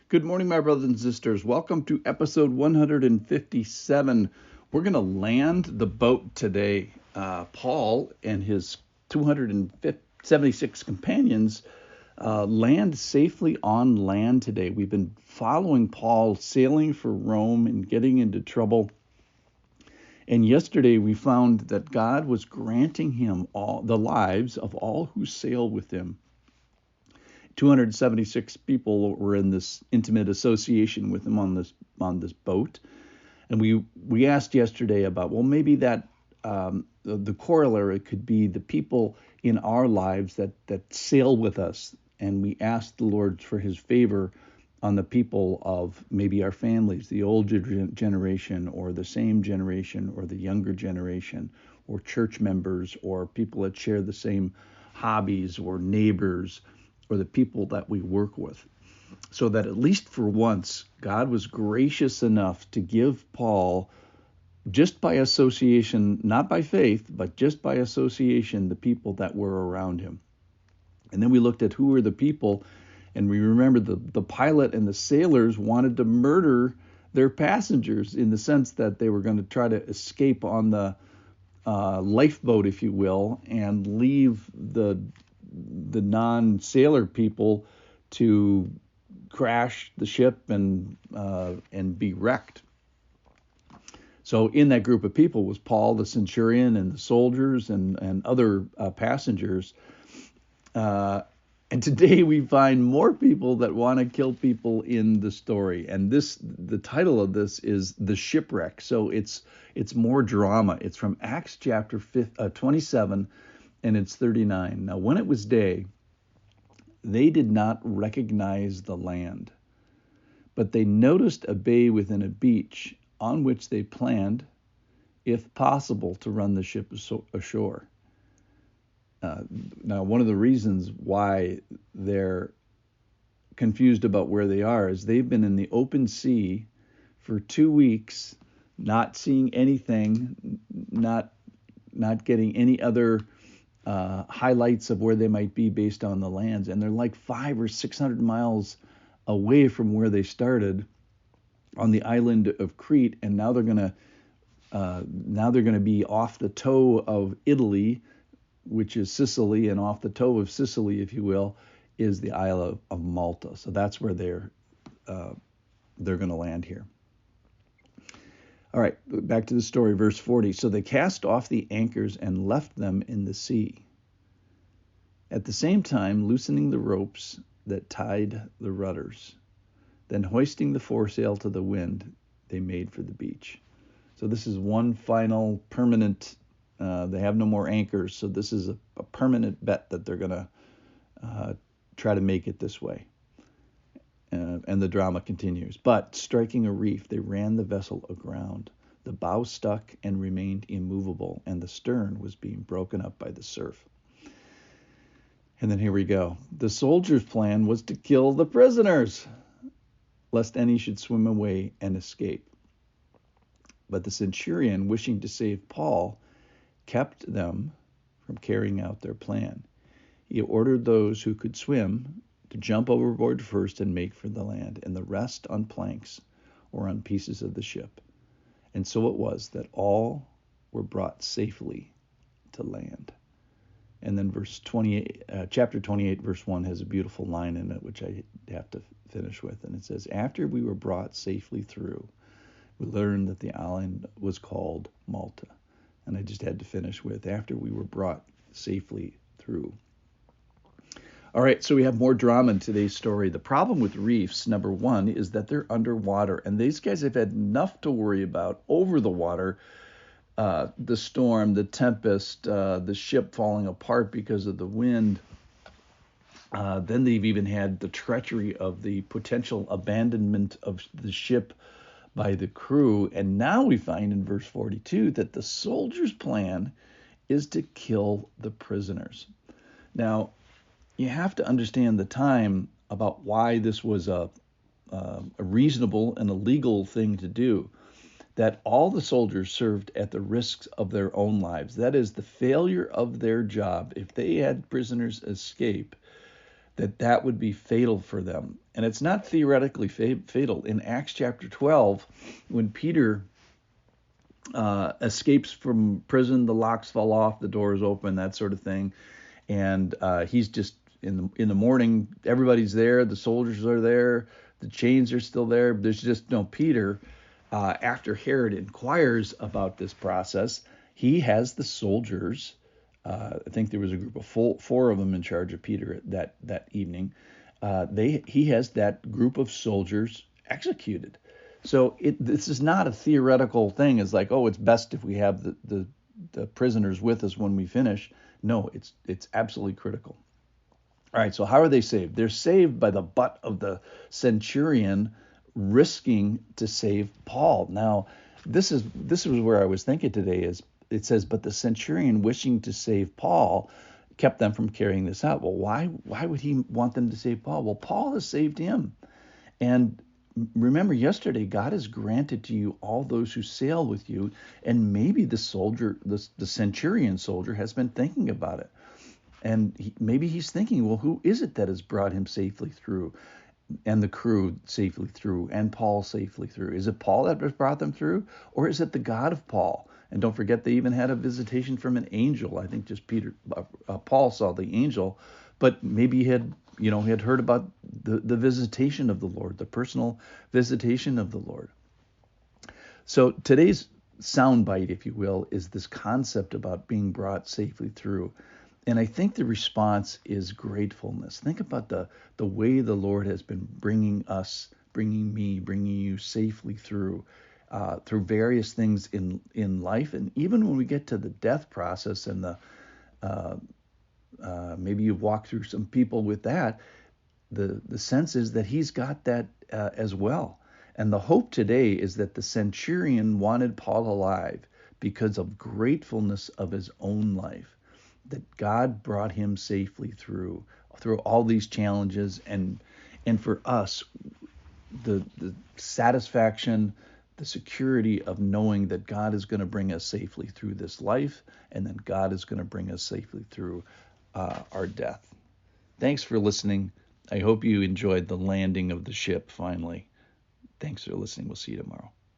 Good morning, my brothers and sisters. Welcome to episode 157. We're going to land the boat today. Paul and his 276 companions land safely on land today. We've been following Paul sailing for Rome and getting into trouble. And yesterday we found that God was granting him all the lives of all who sail with him. 276 people were in this intimate association with him on this boat, and we asked yesterday about, well, maybe that the corollary could be the people in our lives that sail with us, and we asked the Lord for His favor on the people of maybe our families, the older generation, or the same generation, or the younger generation, or church members, or people that share the same hobbies, or neighbors, or the people that we work with, so that at least for once, God was gracious enough to give Paul, just by association, not by faith, but just by association, the people that were around him. And then we looked at who were the people, and we remembered the pilot and the sailors wanted to murder their passengers, in the sense that they were going to try to escape on the lifeboat, if you will, and leave the non-sailor people to crash the ship and be wrecked. So in that group of people was Paul, the centurion, and the soldiers and other passengers. And today we find more people that want to kill people in the story. And the title of this is The Shipwreck. So it's more drama. It's from Acts chapter 27, and it's 39. Now, when it was day, they did not recognize the land, but they noticed a bay within a beach, on which they planned, if possible, to run the ship ashore. Now, one of the reasons why they're confused about where they are is they've been in the open sea for 2 weeks, not seeing anything, not getting any other highlights of where they might be based on the lands, and they're like 500 or 600 miles away from where they started on the island of Crete, and now they're gonna be off the toe of Italy, which is Sicily, and off the toe of Sicily, if you will, is the Isle of Malta. So that's where they're going to land here. All right, back to the story, verse 40. So they cast off the anchors and left them in the sea, at the same time loosening the ropes that tied the rudders. Then hoisting the foresail to the wind, they made for the beach. So this is one final permanent, they have no more anchors, so this is a permanent bet that they're going to try to make it this way. And the drama continues. But striking a reef, they ran the vessel aground. The bow stuck and remained immovable, and the stern was being broken up by the surf. And then here we go. The soldiers' plan was to kill the prisoners, lest any should swim away and escape. But the centurion, wishing to save Paul, kept them from carrying out their plan. He ordered those who could swim to jump overboard first and make for the land, and the rest on planks or on pieces of the ship. And so it was that all were brought safely to land. And then chapter 28, verse 1 has a beautiful line in it, which I have to finish with. And it says, after we were brought safely through, we learned that the island was called Malta. And I just had to finish with, after we were brought safely through. All right, so we have more drama in today's story. The problem with reefs, number one, is that they're underwater, and these guys have had enough to worry about over the water. The storm, the tempest, the ship falling apart because of the wind. Then they've even had the treachery of the potential abandonment of the ship by the crew. And now we find in verse 42 that the soldiers' plan is to kill the prisoners. Now, you have to understand the time about why this was a reasonable and a legal thing to do. That all the soldiers served at the risks of their own lives. That is, the failure of their job. If they had prisoners escape, that would be fatal for them. And it's not theoretically fatal. In Acts chapter 12, when Peter escapes from prison, the locks fall off, the doors open, that sort of thing, and he's just in the morning, everybody's there, the soldiers are there, the chains are still there. There's just no Peter. After Herod inquires about this process, he has the soldiers. I think there was a group of four of them in charge of Peter that evening. He has that group of soldiers executed. So this is not a theoretical thing. It's like, oh, it's best if we have the prisoners with us when we finish. No, it's absolutely critical. All right, so how are they saved? They're saved by the butt of the centurion risking to save Paul. Now, this is where I was thinking today. Is it says, but the centurion wishing to save Paul kept them from carrying this out. Well, why would he want them to save Paul? Well, Paul has saved him. And remember yesterday, God has granted to you all those who sail with you, and maybe the centurion soldier has been thinking about it. And maybe he's thinking, well, who is it that has brought him safely through, and the crew safely through, and Paul safely through? Is it Paul that has brought them through, or is it the God of Paul? And don't forget, they even had a visitation from an angel. I think just Paul saw the angel, but maybe he had heard about the visitation of the Lord, the personal visitation of the Lord. So today's soundbite, if you will, is this concept about being brought safely through. And I think the response is gratefulness. Think about the way the Lord has been bringing you safely through various things in life. And even when we get to the death process and maybe you've walked through some people with that, the sense is that he's got that as well. And the hope today is that the centurion wanted Paul alive because of gratefulness of his own life, that God brought him safely through all these challenges, and for us, the satisfaction, the security of knowing that God is going to bring us safely through this life, and then God is going to bring us safely through our death. Thanks for listening. I hope you enjoyed the landing of the ship finally. Thanks for listening. We'll see you tomorrow.